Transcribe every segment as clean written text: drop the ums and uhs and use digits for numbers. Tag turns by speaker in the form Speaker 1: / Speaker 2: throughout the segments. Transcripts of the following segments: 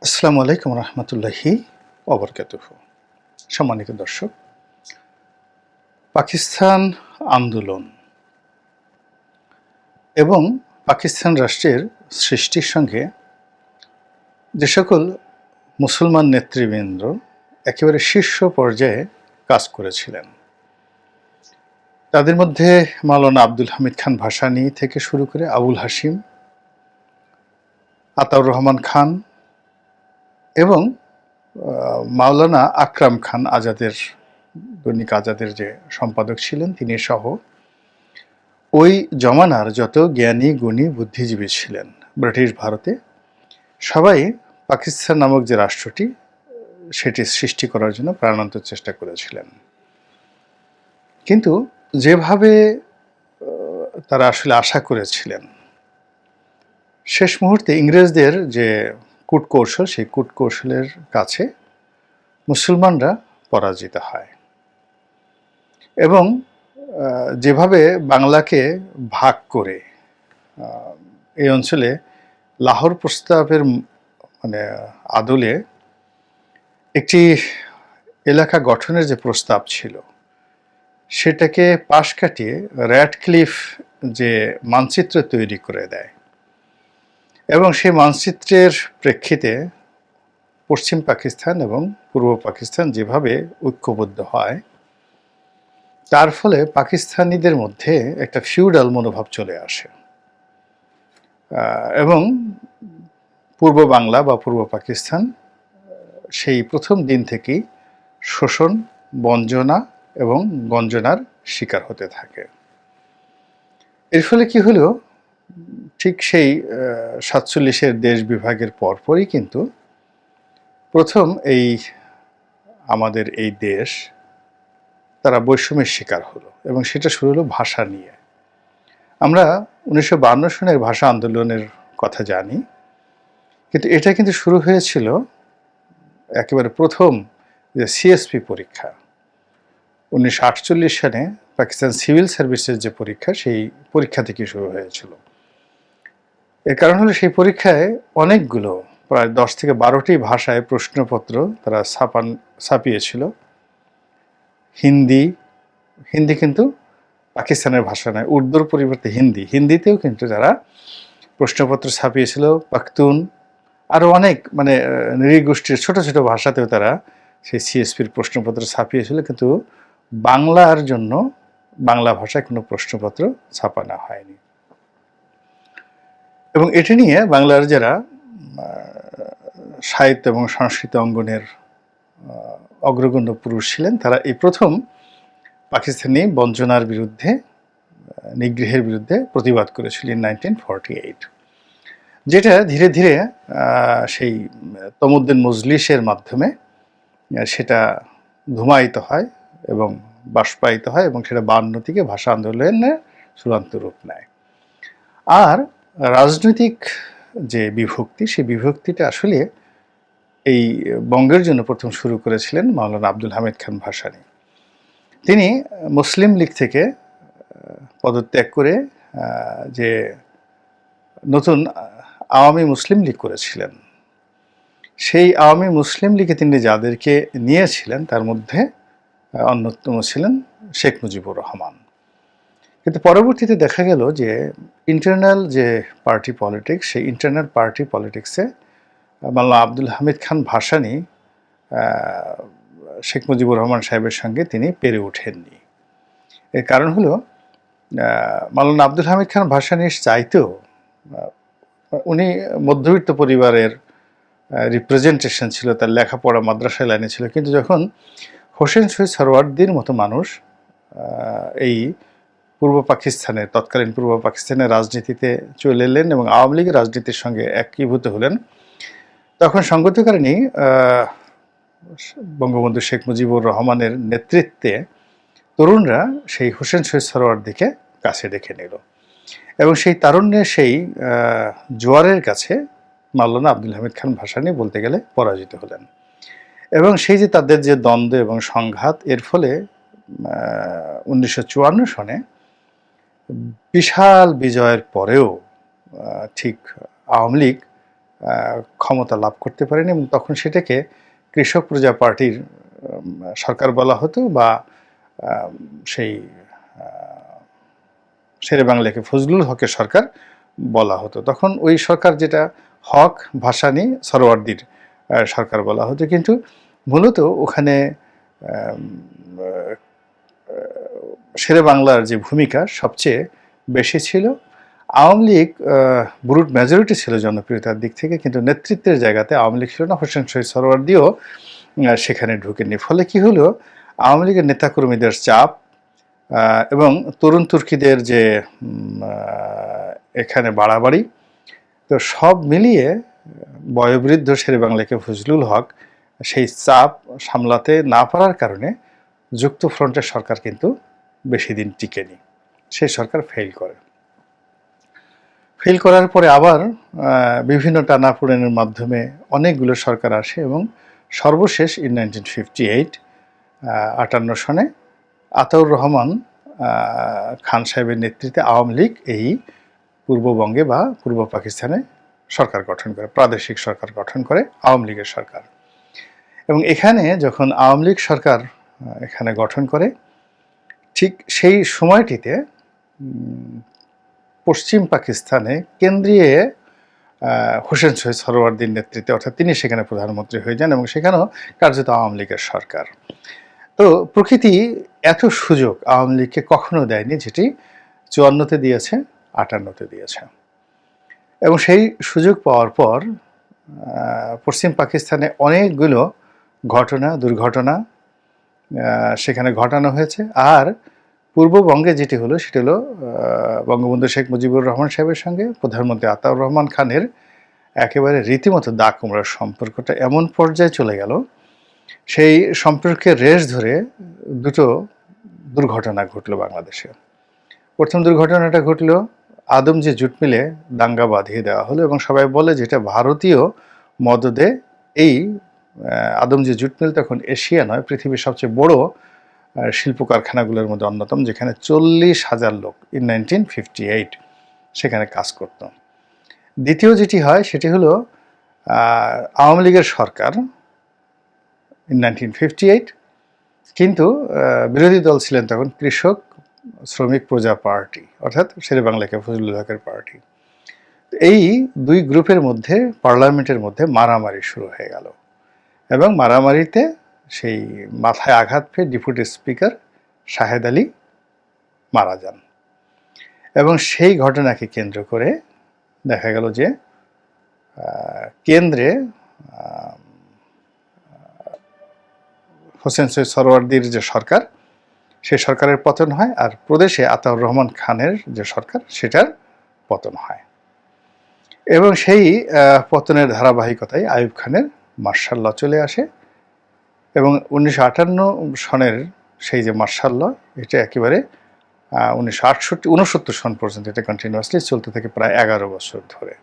Speaker 1: আসসালামু আলাইকুম রহমতুল্লাহি ওবরকাতুহু। সম্মানিত দর্শক, পাকিস্তান আন্দোলন এবং পাকিস্তান রাষ্ট্রের সৃষ্টির সঙ্গে যে সকল মুসলমান নেতৃবৃন্দ একেবারে শীর্ষ পর্যায়ে কাজ করেছিলেন, তাদের মধ্যে মাওলানা আব্দুল হামিদ খান ভাসানী থেকে শুরু করে আবুল হাশিম, আতাউর রহমান খান এবং মাওলানা আকরাম খান আজাদের, দৈনিক আজাদের যে সম্পাদক ছিলেন তিনি সহ ওই জমানার যত জ্ঞানী গুণী বুদ্ধিজীবী ছিলেন ব্রিটিশ ভারতে, সবাই পাকিস্তান নামক যে রাষ্ট্রটি সেটি সৃষ্টি করার জন্য প্রাণান্তর চেষ্টা করেছিলেন। কিন্তু যেভাবে তারা আসলে আশা করেছিলেন, শেষ মুহূর্তে ইংরেজদের যে কূটকৌশল, সেই কূটকৌশলের কাছে মুসলমানরা পরাজিত হয় এবং যেভাবে বাংলাকে ভাগ করে এই অঞ্চলে লাহোর প্রস্তাবের আদলে একটি এলাকা গঠনের যে প্রস্তাব ছিল সেটাকে পাশ কাটিয়ে র্যাডক্লিফ যে মানচিত্র তৈরি করে দেয় এবং সেই মানচিত্রের প্রেক্ষিতে পশ্চিম পাকিস্তান এবং পূর্ব পাকিস্তান যেভাবে ঐক্যবদ্ধ হয়, তার ফলে পাকিস্তানিদের মধ্যে একটা ফিউডাল মনোভাব চলে আসে এবং পূর্ব বাংলা বা পূর্ব পাকিস্তান সেই প্রথম দিন থেকেই শোষণ, বঞ্চনা এবং গঞ্জনার শিকার হতে থাকে। এর ফলে কি হলো, ঠিক সেই 47-এর দেশ বিভাগের পরপরই কিন্তু প্রথম এই আমাদের এই দেশ তারা বৈষম্যের শিকার হলো এবং সেটা শুরু হলো ভাষা নিয়ে। আমরা 1952 সনের ভাষা আন্দোলনের কথা জানি, কিন্তু এটা কিন্তু শুরু হয়েছিল একেবারে প্রথম যে সিএসপি পরীক্ষা 1948 সালে পাকিস্তান সিভিল সার্ভিসের যে পরীক্ষা, সেই পরীক্ষা থেকে শুরু হয়েছিল। এর কারণ হলো সেই পরীক্ষায় অনেকগুলো প্রায় 10 থেকে 12টি ভাষায় প্রশ্নপত্র তারা ছাপিয়েছিল। হিন্দি কিন্তু পাকিস্তানের ভাষা নয়, উর্দুর পরিবর্তে হিন্দিতেও কিন্তু যারা প্রশ্নপত্র ছাপিয়েছিল। পাখতুন আরও অনেক নৃগোষ্ঠীর ছোট ছোট ভাষাতেও তারা সেই সিএসপির প্রশ্নপত্র ছাপিয়েছিল, কিন্তু বাংলার জন্য বাংলা ভাষায় কোনো প্রশ্নপত্র ছাপানো হয়নি। এবং এটি নিয়ে বাংলার যারা সাহিত্য এবং সংস্কৃতি অঙ্গনের অগ্রগণ্য পুরুষ ছিলেন, তারা এই প্রথম পাকিস্তানি বঞ্চনার বিরুদ্ধে, নিগ্রহের বিরুদ্ধে প্রতিবাদ করেছিলেন 1948, যেটা ধীরে ধীরে সেই তমুদ্দিন মজলিসের মাধ্যমে সেটা ধূমায়িত হয় এবং বাষ্পায়িত হয় এবং সেটা 52 থেকে ভাষা আন্দোলনের চূড়ান্ত রূপ নেয়। আর রাজনৈতিক যে বিভক্তি, সেই বিভক্তিটা আসলে এই বঙ্গের জন্য প্রথম শুরু করেছিলেন মাওলানা আব্দুল হামিদ খান ভাসানী। তিনি মুসলিম লীগ থেকে পদত্যাগ করে যে নতুন আওয়ামী মুসলিম লীগ করেছিলেন, সেই আওয়ামী মুসলিম লীগে তিনি যাদেরকে নিয়েছিলেন তার মধ্যে অন্যতম ছিলেন শেখ মুজিবুর রহমান। কিন্তু পরবর্তীতে দেখা গেল যে ইন্টারনাল যে পার্টি পলিটিক্স, সেই ইন্টারনাল পার্টি পলিটিক্সে মাওলানা আব্দুল হামিদ খান ভাসানী শেখ মুজিবুর রহমান সাহেবের সঙ্গে তিনি পেরে ওঠেননি। এর কারণ হলো মাওলানা আব্দুল হামিদ খান ভাসানীর চাইতেও উনি মধ্যবিত্ত পরিবারের রিপ্রেজেন্টেশন ছিল, তার লেখাপড়া মাদ্রাসা লাইনে ছিল, কিন্তু যখন হোসেন শহীদ সরওয়ার্দির মতো মানুষ এই পূর্ব পাকিস্তানের, তৎকালীন পূর্ব পাকিস্তানের রাজনীতিতে চলে এলেন এবং আওয়ামী লীগের রাজনীতির সঙ্গে একীভূত হলেন, তখন সঙ্গত কারণেই বঙ্গবন্ধু শেখ মুজিবুর রহমানের নেতৃত্বে তরুণরা সেই হোসেন শহীদ সরওয়ার্দিকে কাছে ডেকে নিল এবং সেই তারুণ্যের সেই জোয়ারের কাছে মাওলানা আব্দুল হামিদ খান ভাসানী বলতে গেলে পরাজিত হলেন। এবং সেই যে তাদের যে দ্বন্দ্ব এবং সংঘাত, এর ফলে 1954 সনে বিশাল বিজয়ের পরেও ঠিক আওয়ামী লীগ ক্ষমতা লাভ করতে পারেনি এবং তখন সেটাকে কৃষক প্রজা পার্টির সরকার বলা হতো বা সেই শেরে বাংলাকে ফজলুল হকের সরকার বলা হতো। তখন ওই সরকার যেটা হক ভাসানী সরওয়ার্দির সরকার বলা হতো, কিন্তু মূলত ওখানে শেরে বাংলার যে ভূমিকা সবচেয়ে বেশি ছিল। আওয়ামী লীগ ব্রুট মেজরিটি ছিল জনপ্রিয়তার দিক থেকে, কিন্তু নেতৃত্বের জায়গাতে আওয়ামী লীগ ছিল না। হোসেন শহীদ সরওয়ার্দিও সেখানে ঢুকেননি। ফলে কি হলো, আওয়ামী লীগের নেতাকর্মীদের চাপ এবং তরুণ তুর্কিদের যে এখানে বাড়াবাড়ি, তো সব মিলিয়ে বয়োবৃদ্ধ শেরে বাংলাকে ফজলুল হক সেই চাপ সামলাতে না পারার কারণে যুক্তফ্রন্টের সরকার কিন্তু বেশি দিন টিকেনি। সেই সরকার ফেল করে। ফেল করার পরে আবার বিভিন্ন টানাপোড়েনের মাধ্যমে অনেকগুলো সরকার আসে এবং সর্বশেষ ইন 1958 58 সনে আতাউর রহমান খান সাহেবের নেতৃত্বে আওয়ামী লীগ এই পূর্ববঙ্গে বা পূর্ব পাকিস্তানে সরকার গঠন করে, প্রাদেশিক সরকার গঠন করে আওয়ামী লীগের সরকার। এবং এখানে যখন আওয়ামী লীগ সরকার এখানে গঠন করে, ঠিক সেই সময়টিতে পশ্চিম পাকিস্তানে কেন্দ্রীয় হোসেন শহীদ সরওয়ার্দির নেতৃত্বে, অর্থাৎ তিনি সেখানে প্রধানমন্ত্রী হয়ে যান এবং সেখানেও কার্যত আওয়ামী লীগের সরকার। তো প্রকৃতি এত সুযোগ আওয়ামী লীগকে কখনো দেয়নি, যেটি 54-তে দিয়েছে, 58-তে দিয়েছে। এবং সেই সুযোগ পাওয়ার পর পশ্চিম পাকিস্তানে অনেকগুলো দুর্ঘটনা সেখানে ঘটানো হয়েছে। আর পূর্ববঙ্গে যেটি হলো সেটি হলো বঙ্গবন্ধু শেখ মুজিবুর রহমান সাহেবের সঙ্গে প্রধানমন্ত্রী আতাউর রহমান খানের একেবারে রীতিমতো দা কুমড়ার সম্পর্কটা এমন পর্যায়ে চলে গেল, সেই সম্পর্কের রেশ ধরে দুটো দুর্ঘটনা ঘটলো বাংলাদেশে। প্রথম দুর্ঘটনাটা ঘটলো আদমজি জুট মিলে দাঙ্গা বাঁধিয়ে দেওয়া হলো এবং সবাই বলে যেটা ভারতীয় মদদে এই আদমজি জুট মিল তখন এশিয়া নয়, পৃথিবীর সবচেয়ে বড় শিল্প কারখানাগুলোর মধ্যে অন্যতম, যেখানে 40,000 লোক ইন 1958 সেখানে কাজ করত। দ্বিতীয় যেটি হয় সেটি হলো আওয়ামী লীগের সরকার ইন 1958, কিন্তু বিরোধী দল ছিলেন তখন কৃষক শ্রমিক প্রজা পার্টি, অর্থাৎ শেরে বাংলাকে ফজলুল হকের পার্টি। এই দুই গ্রুপের মধ্যে পার্লামেন্টের মধ্যে মারামারি শুরু হয়ে গেল এবং মারামারিতে সেই মাথায় আঘাত পেয়ে ডেপুটি স্পিকার শাহেদ আলী মারা যান। এবং সেই ঘটনাকে কেন্দ্র করে দেখা গেল যে কেন্দ্রে হোসেন শহীদ সরওয়ার্দির যে সরকার, সেই সরকারের পতন হয়, আর প্রদেশে আতাউর রহমান খানের যে সরকার সেটার পতন হয়। এবং সেই পতনের ধারাবাহিকতায় আইয়ুব খানের মার্শাল ল চলে আসে এবং 1958 সনের সেই যে মার্শাল ল, এটা একেবারে 1969 সন পর্যন্ত এটা কন্টিনিউয়াসলি চলতে থাকে প্রায় 11 বছর ধরে।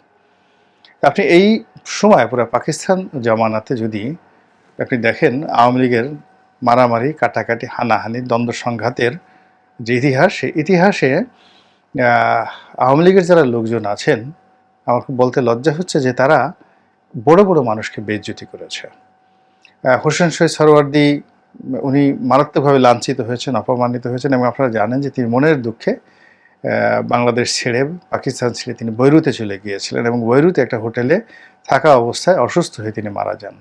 Speaker 1: আপনি এই সময় পুরো পাকিস্তান জামানাতে যদি আপনি দেখেন আওয়ামী লীগের মারামারি, কাটাকাটি, হানাহানি, দ্বন্দ্ব সংঘাতের যে ইতিহাস, সেই ইতিহাসে আওয়ামী লীগের যারা লোকজন আছেন, আমার বলতে লজ্জা হচ্ছে যে তারা বড় বড় মানুষকে বেইজ্জতি করেছে। হোসেন শহীদ সরওয়ার্দি উনি মারাত্মকভাবে লাঞ্ছিত হয়েছেন, অপমানিত হয়েছেন এবং আপনারা জানেন যে তিনি মনের দুঃখে বাংলাদেশ ছেড়ে, পাকিস্তান ছেড়ে তিনি বৈরুতে চলে গিয়েছিলেন এবং বৈরুতে একটা হোটেলে থাকা অবস্থায় অসুস্থ হয়ে তিনি মারা যান।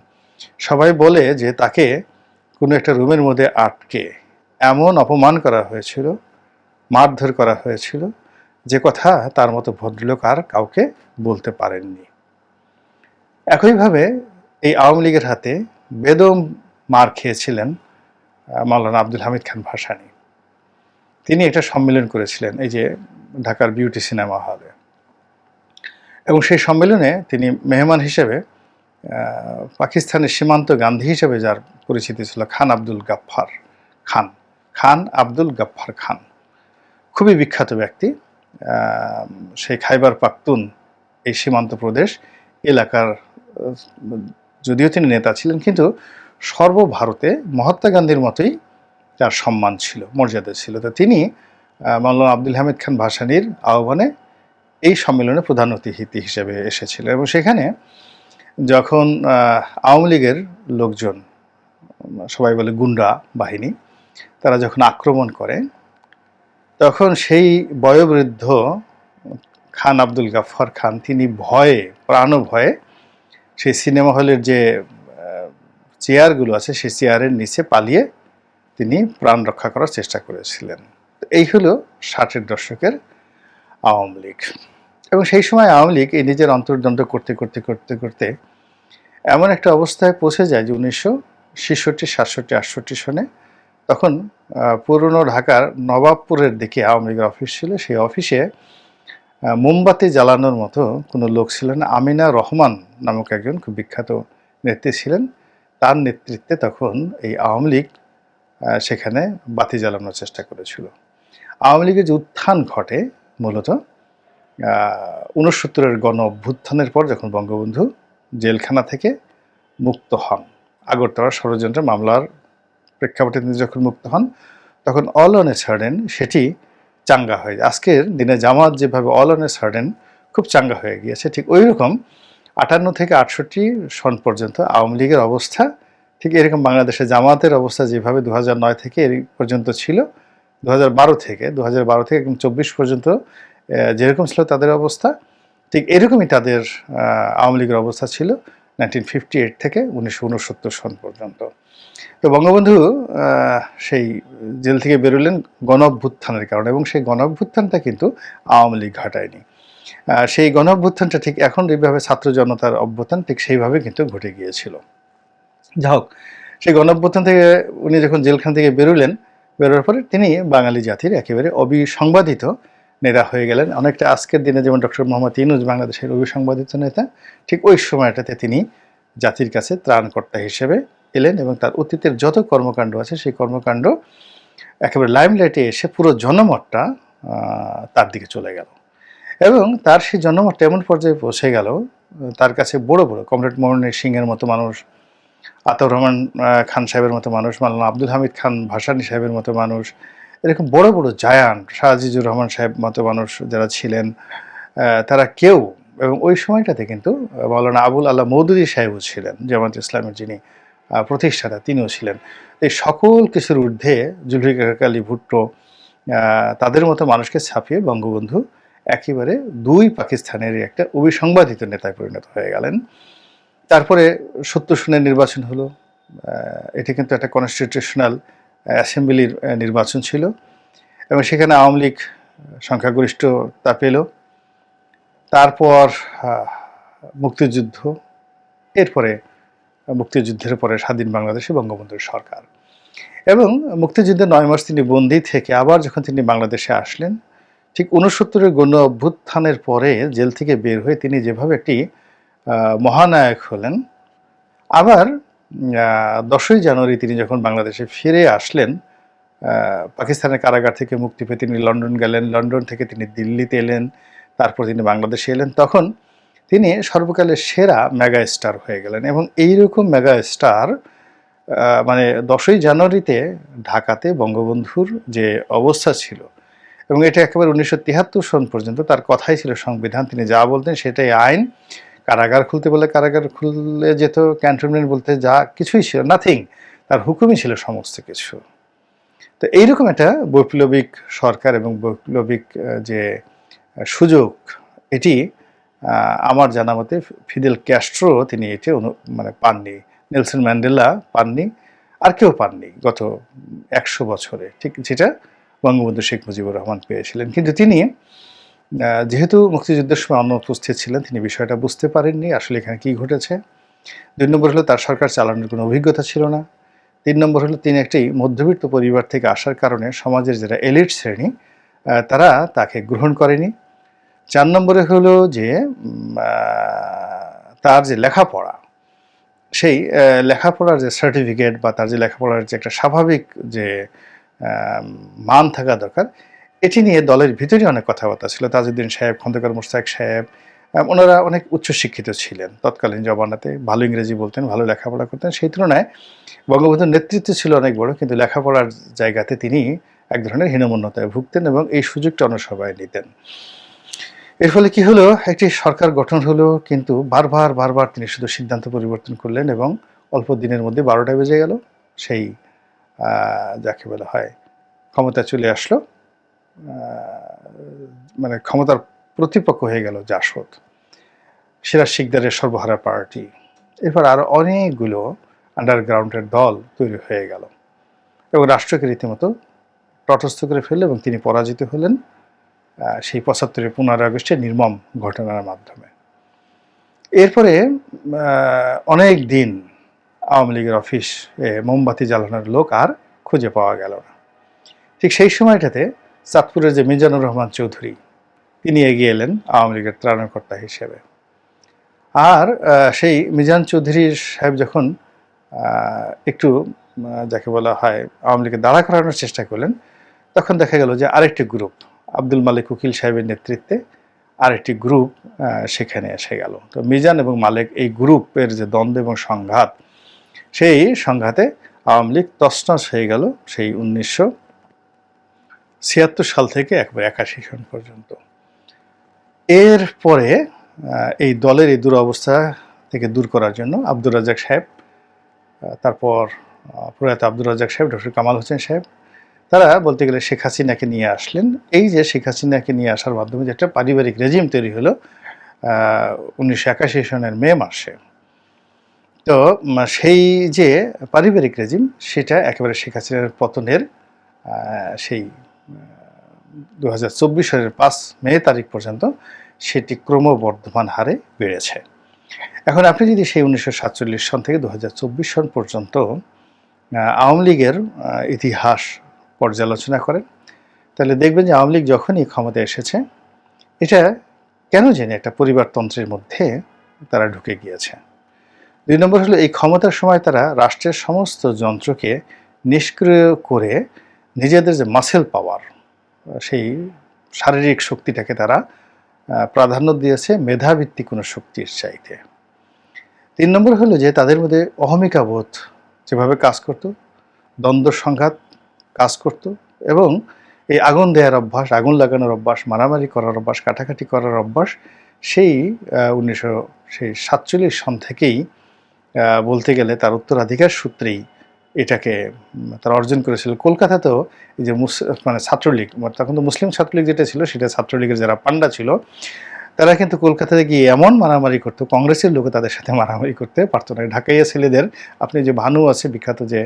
Speaker 1: সবাই বলে যে তাকে কোনো একটা রুমের মধ্যে আটকে এমন অপমান করা হয়েছিল, মারধর করা হয়েছিল, যে কথা তার মতো ভদ্রলোক আর কাউকে বলতে পারেননি। একইভাবে এই আওয়ামী লীগের হাতে বেদম মার খেয়েছিলেন মাওলানা আব্দুল হামিদ খান ভাসানী। তিনি একটা সম্মেলন করেছিলেন এই যে ঢাকার বিউটি সিনেমা হলে, এবং সেই সম্মেলনে তিনি মেহমান হিসেবে পাকিস্তানের সীমান্ত গান্ধী হিসেবে যার পরিচিতি ছিল খান আব্দুল গাফফার খান, খুবই বিখ্যাত ব্যক্তি। সেই খাইবার পাখতুন এই সীমান্ত প্রদেশ এলাকার, যদিও তিনি নেতা ছিলেন, কিন্তু সর্বভারতে মহাত্মা গান্ধীর মতোই তার সম্মান ছিল, মর্যাদা ছিল। তো তিনি মাওলানা আব্দুল হামিদ খান ভাসানীর আহ্বানে এই সম্মেলনে প্রধান অতিথি হিসেবে এসেছিলেন এবং সেখানে যখন আওয়ামী লীগের লোকজন, সবাই বলে গুন্ডা বাহিনী, তারা যখন আক্রমণ করে তখন সেই বয়োবৃদ্ধ খান আব্দুল গাফফার খান তিনি ভয়ে, প্রাণভয়ে সেই সিনেমা হলের যে চেয়ারগুলো আছে সেই চেয়ারের নিচে পালিয়ে তিনি প্রাণ রক্ষা করার চেষ্টা করেছিলেন। এই হলো 60-এর দশকের আওয়ামী লীগ। এবং সেই সময় আওয়ামী লীগ এই নিজের অন্তর্দ্বন্দ্ব করতে করতে করতে করতে এমন একটা অবস্থায় পৌঁছে যায় যে 1966, 67, 68 সনে তখন পুরনো ঢাকার নবাবপুরের দিকে আওয়ামী লীগের অফিস ছিল। সেই অফিসে মোমবাতি জ্বালানোর মতো কোনো লোক ছিলেন। আমিনা রহমান নামক একজন খুব বিখ্যাত নেত্রী ছিলেন। তার নেতৃত্বে তখন এই আওয়ামী লীগ সেখানে বাতি জ্বালানোর চেষ্টা করেছিল। আওয়ামী লীগের যে উত্থান ঘটে মূলত 69-এর গণ অভ্যুত্থানের পর, যখন বঙ্গবন্ধু জেলখানা থেকে মুক্ত হন, আগরতলা ষড়যন্ত্র মামলার প্রেক্ষাপটে তিনি যখন মুক্ত হন, তখন অল অন এ সার্ডেন সেটি চাঙ্গা হয়ে যায়। আজকের দিনে জামাত যেভাবে অল অন এ সার্ডেন খুব চাঙ্গা হয়ে গিয়েছে, ঠিক ওই রকম 58 থেকে 68 সন পর্যন্ত আওয়ামী লীগের অবস্থা ঠিক এরকম বাংলাদেশে জামাতের অবস্থা যেভাবে 2009 থেকে এই পর্যন্ত ছিল, 2012 থেকে 24 পর্যন্ত যেরকম ছিল তাদের অবস্থা, ঠিক এরকমই তাদের আওয়ামী লীগের অবস্থা ছিল 1958 থেকে 1969 সন পর্যন্ত। তো বঙ্গবন্ধু সেই জেল থেকে বেরোলেন গণ অভ্যুত্থানের কারণে, এবং সেই গণ অভ্যুত্থানটা কিন্তু আওয়ামী লীগ ঘটায়নি। সেই গণ অভ্যুত্থানটা ঠিক এখন যেভাবে ছাত্র জনতার অভ্যুত্থান ঠিক সেইভাবে কিন্তু ঘটে গিয়েছিল। যা হোক, সেই গণ অভ্যুত্থান থেকে উনি যখন জেলখান থেকে বেরোলেন, বেরোর পরে তিনি বাঙালি জাতির একেবারে অবিসংবাদিত নেতা হয়ে গেলেন। অনেকটা আজকের দিনে যেমন ডক্টর মোহাম্মদ ইউনূস বাংলাদেশের অবিসংবাদিত নেতা, ঠিক ওই সময়টাতে তিনি জাতির কাছে ত্রাণকর্তা হিসেবে এলেন এবং তার অতীতের যত কর্মকাণ্ড আছে সেই কর্মকাণ্ড একেবারে লাইমলাইটে এসে পুরো জনমতটা তার দিকে চলে গেল। এবং তার সেই জনমতটা এমন পর্যায়ে পৌঁছে গেল, তার কাছে বড় বড় কমরেড মোহনের সিংয়ের মতো মানুষ, আতাউর রহমান খান সাহেবের মতো মানুষ, মাওলানা আব্দুল হামিদ খান ভাসানী সাহেবের মতো মানুষ, এরকম বড় বড় জায়ান্ট, শাহ আজিজুর রহমান সাহেব মতো মানুষ যারা ছিলেন, তারা কেউ, এবং ওই সময়টাতে কিন্তু মাওলানা আবুল আল্লাহ মওদুদী সাহেবও ছিলেন, জামাত ইসলামের যিনি প্রতিষ্ঠাতা, তিনিও ছিলেন। এই সকল কিছুর ঊর্ধ্বে জুলফিকার আলী ভুট্টো, তাদের মতো মানুষকে ছাপিয়ে বঙ্গবন্ধু একেবারে দুই পাকিস্তানের একটা অবিসংবাদিত নেতায় পরিণত হয়ে গেলেন। তারপরে 70 সনের নির্বাচন হলো। এটি কিন্তু একটা কনস্টিটিউশনাল অ্যাসেম্বলির নির্বাচন ছিল এবং সেখানে আওয়ামী লীগ সংখ্যাগরিষ্ঠতা পেল। তারপর মুক্তিযুদ্ধ, এরপরে মুক্তিযুদ্ধের পরে স্বাধীন বাংলাদেশে বঙ্গবন্ধুর সরকার, এবং মুক্তিযুদ্ধের 9 মাস তিনি বন্দী থেকে আবার যখন তিনি বাংলাদেশে আসলেন, ঠিক 69-এর গণ অভ্যুত্থানের পরে জেল থেকে বের হয়ে তিনি যেভাবে একটি মহানায়ক হলেন, আবার 10ই জানুয়ারি তিনি যখন বাংলাদেশে ফিরে আসলেন, পাকিস্তানের কারাগার থেকে মুক্তি পেয়ে তিনি লন্ডন গেলেন, লন্ডন থেকে তিনি দিল্লিতে এলেন, তারপর তিনি বাংলাদেশে এলেন, তখন তিনি সর্বকালের সেরা মেগা স্টার হয়ে গেলেন। এবং এইরকম মেগা স্টার মানে 10ই জানুয়ারিতে ঢাকাতে বঙ্গবন্ধুর যে অবস্থা ছিল, এবং এটা একেবারে 1973 সন পর্যন্ত তার কথাই ছিল সংবিধান, তিনি যা বলতেন সেটাই আইন। কারাগার খুলতে বলে কারাগার খুলে যেত, ক্যান্টনমেন্ট বলতে যা কিছুই ছিল, নাথিং, তার হুকুমই ছিল সমস্ত কিছু। তো এইরকম একটা বৈপ্লবিক সরকার এবং বৈপ্লবিক যে সুযোগ, এটি আমার জানা মতে ফিদেল ক্যাস্ট্রো তিনি এটি মানে পাননি, নেলসন ম্যান্ডেলা পাননি, আর কেউ পাননি গত 100 বছরে, ঠিক যেটা বঙ্গবন্ধু শেখ মুজিবুর রহমান পেয়েছিলেন। কিন্তু তিনি যেহেতু মুক্তিযুদ্ধের সময় অনুপস্থিত ছিলেন, তিনি বিষয়টা বুঝতে পারেননি আসলে এখানে কী ঘটেছে। 2 নম্বর হলো তার সরকার চালানোর কোনো অভিজ্ঞতা ছিল না। 3 নম্বর হলো তিনি একটি মধ্যবিত্ত পরিবার থেকে আসার কারণে সমাজের যারা এলিট শ্রেণী তারা তাকে গ্রহণ করেনি। 4 নম্বরে হলো যে তার যে লেখাপড়া, সেই লেখাপড়ার যে সার্টিফিকেট বা তার যে লেখাপড়ার যে একটা স্বাভাবিক যে মান থাকা দরকার, এটি নিয়ে দলের ভিতরে অনেক কথাবার্তা ছিল। তাজউদ্দিন সাহেব, খন্দকার মোশতাক সাহেব, ওনারা অনেক উচ্চশিক্ষিত ছিলেন তৎকালীন জমানাতে, ভালো ইংরেজি বলতেন, ভালো লেখাপড়া করতেন। সেই তুলনায় বঙ্গবন্ধুর নেতৃত্ব ছিল অনেক বড়, কিন্তু লেখাপড়ার জায়গাতে তিনি এক ধরনের হীনমন্যতায় ভুগতেন এবং এই সুযোগটা অন্য সবাই নিতেন। এর ফলে কি হলো, একটি সরকার গঠন হলো, কিন্তু বারবার বারবার তিনি শুধু সিদ্ধান্ত পরিবর্তন করলেন এবং অল্প দিনের মধ্যে 12টা বেজে গেল, সেই যাকে বলা হয় ক্ষমতা চলে আসলো, মানে ক্ষমতার প্রতিপক্ষ হয়ে গেল জাসদ, সিরাজ শিকদারের সর্বহারা পার্টি। এরপর আরও অনেকগুলো আন্ডারগ্রাউন্ডের দল তৈরি হয়ে গেল এবং রাষ্ট্রকে রীতিমতো তটস্থ করে ফেলল এবং তিনি পরাজিত হলেন সেই 75-এর 15 আগস্টের নির্মম ঘটনার মাধ্যমে। এরপরে অনেক দিন আওয়ামী লীগের অফিস মোমবাতি জ্বালানোর লোক আর খুঁজে পাওয়া গেল না। ঠিক সেই সময়টাতে চাঁদপুরের যে মিজানুর রহমান চৌধুরী, তিনি এগিয়ে এলেন আওয়ামী লীগের ত্রাণকর্তা হিসেবে। আর সেই মিজান চৌধুরী সাহেব যখন একটু যাকে বলা হয় আওয়ামী লীগের দাঁড়া করানোর চেষ্টা করলেন, তখন দেখা গেল যে আরেকটি গ্রুপ, আব্দুল মালিক উকিল সাহেবের নেতৃত্বে আরেকটি গ্রুপ সেখানে এসে গেল। তো মিজান এবং মালিক এই গ্রুপের যে দ্বন্দ্ব এবং সংঘাত, সেই সংঘাতে আওয়ামী লীগ তছনছ হয়ে গেল সেই 1976 সাল থেকে একবার 81 সন পর্যন্ত। এরপরে এই দলের এই দুরবস্থা থেকে দূর করার জন্য আব্দুর রাজ্জাক সাহেব, তারপর প্রয়াত আব্দুর রাজ্জাক সাহেব, ডক্টর কামাল হোসেন সাহেব, তারা বলতে গেলে শেখ হাসিনাকে নিয়ে আসলেন। এই যে শেখ হাসিনাকে নিয়ে আসার মাধ্যমে যে একটা পারিবারিক রেজিম তৈরি হলো 1981 সনের মে মাসে, তো সেই যে পারিবারিক রেজিম, সেটা একেবারে শেখ হাসিনার পতনের সেই 2024 সালের 5 মে তারিখ পর্যন্ত সেটি ক্রমবর্ধমান হারে বেড়েছে। এখন আপনি যদি সেই 1947 সন থেকে 2024 সন পর্যন্ত আওয়ামী লীগের ইতিহাস পর্যালোচনা করেন, তাহলে দেখবেন যে আওয়ামী লীগ যখনই ক্ষমতায় এসেছে, এটা কেন জানি একটা পরিবারতন্ত্রের মধ্যে তারা ঢুকে গিয়েছে। 2 নম্বর হলো, এই ক্ষমতার সময় তারা রাষ্ট্রের সমস্ত যন্ত্রকে নিষ্ক্রিয় করে নিজেদের যে মাসেল পাওয়ার, সেই শারীরিক শক্তিটাকে তারা প্রাধান্য দিয়েছে মেধাভিত্তিক কোনো শক্তির চাইতে। 3 নম্বর হলো যে তাদের মধ্যে অহমিকাবোধ যেভাবে কাজ করত, দ্বন্দ্ব সংঘাত কাজ করত, এবং এই আগুন দেওয়ার অভ্যাস, আগুন লাগানোর অভ্যাস, মারামারি করার অভ্যাস, কাটাকাটি করার অভ্যাস, সেই 1947 সন থেকেই বলতে গেলে তার উত্তরাধিকার সূত্রেই এটাকে তারা অর্জন করেছিল। কলকাতাতেও এই যে মানে ছাত্রলীগ, তখন তো মুসলিম ছাত্রলীগ যেটা ছিল, সেটা ছাত্রলীগের যারা পান্ডা ছিল, তারা কিন্তু কলকাতাতে গিয়ে এমন মারামারি করতো, কংগ্রেসের লোক তাদের সাথে মারামারি করতে পারতো না। ঢাকাইয়া ছেলেদের, আপনি যে ভানু আছে বিখ্যাত যে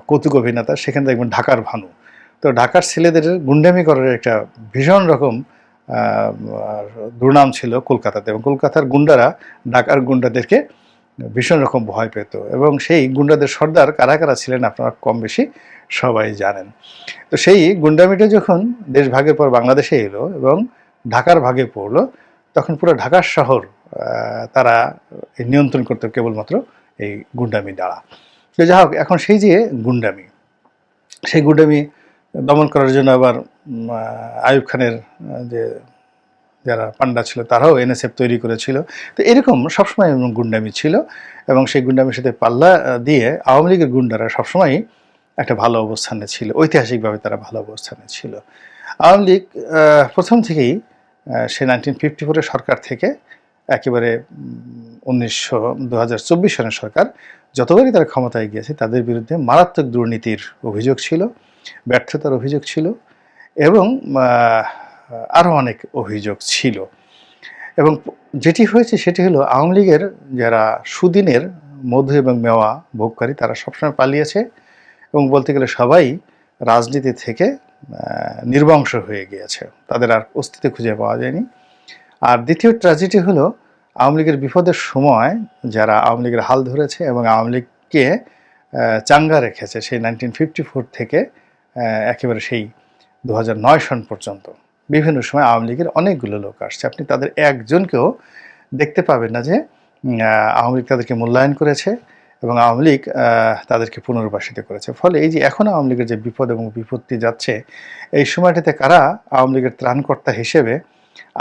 Speaker 1: কৌতুক অভিনেতা, সেখানে দেখবেন ঢাকার ভানু, তো ঢাকার ছেলেদের গুন্ডামি করার একটা ভীষণ রকম দুর্নাম ছিল কলকাতাতে, এবং কলকাতার গুন্ডারা ঢাকার গুন্ডাদেরকে ভীষণ রকম ভয় পেত, এবং সেই গুন্ডাদের সর্দার কারা কারা ছিলেন আপনারা কম বেশি সবাই জানেন। তো সেই গুন্ডামিটা যখন দেশ ভাগের পর বাংলাদেশে এলো এবং ঢাকার ভাগে পড়লো, তখন পুরো ঢাকার শহর তারা নিয়ন্ত্রণ করতে কেবলমাত্র এই গুন্ডামি দ্বারা। তো যাই হোক, এখন সেই যে গুন্ডামি, সেই গুন্ডামি দমন করার জন্য আবার আইয়ুব খানের যে যারা পান্ডা ছিল, তারাও এনএসএফ তৈরি করেছিল। তো এরকম সবসময় গুন্ডামি ছিল, এবং সেই গুন্ডামির সাথে পাল্লা দিয়ে আওয়ামী লীগের গুন্ডারা সবসময়ই একটা ভালো অবস্থানে ছিল, ঐতিহাসিকভাবে তারা ভালো অবস্থানে ছিল। আওয়ামী লীগ প্রথম থেকেই সে 1954 সরকার থেকে একেবারে 2024 সনের সরকার যতবারই তারা ক্ষমতায় গিয়েছে, তাদের বিরুদ্ধে মারাত্মক দুর্নীতির অভিযোগ ছিল, ব্যর্থতার অভিযোগ ছিল, এবং আরও অনেক অভিযোগ ছিল। এবং যেটি হয়েছে সেটি হলো, আওয়ামী লীগের যারা সুদিনের মধু এবং মেওয়া ভোগকারী, তারা সবসময় পালিয়েছে, এবং বলতে গেলে সবাই রাজনীতি থেকে নির্বংশ হয়ে গিয়েছে, তাদের আর অস্তিত্ব খুঁজে পাওয়া যায়নি। আর দ্বিতীয় ট্র্যাজেডি হলো, আওয়ামী লীগের বিপদের সময় যারা আওয়ামী লীগের হাল ধরেছে এবং আওয়ামী লীগকে চাঙ্গা রেখেছে, সেই 1954 থেকে একেবারে সেই 2009 সন পর্যন্ত বিভিন্ন সময় আওয়ামী লীগের অনেকগুলো লোক আসছে, আপনি তাদের একজনকেও দেখতে পাবেন না যে আওয়ামী লীগ তাদেরকে মূল্যায়ন করেছে এবং আওয়ামী লীগ তাদেরকে পুনর্বাসিত করেছে। ফলে এই যে এখন আওয়ামী লীগের যে বিপদ এবং বিপত্তি যাচ্ছে, এই সময়টাতে কারা আওয়ামী লীগের ত্রাণকর্তা হিসেবে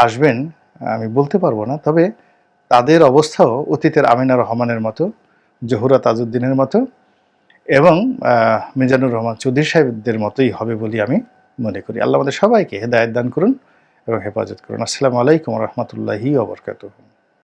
Speaker 1: আসবেন আমি বলতে পারবো না, তবে তাদের অবস্থাও অতীতের আমিনা রহমানের মতো, জহুরা তাজউদ্দিনের মতো, এবং মিজানুর রহমান চৌধুরী সাহেবদের মতোই হবে বলে আমি মনে করি। আল্লাহ আমাদের সবাইকে হেদায়েত দান করুন এবং হেফাজত করুন। আসসালামু আলাইকুম ওয়া রাহমাতুল্লাহি ওয়া বারাকাতুহু।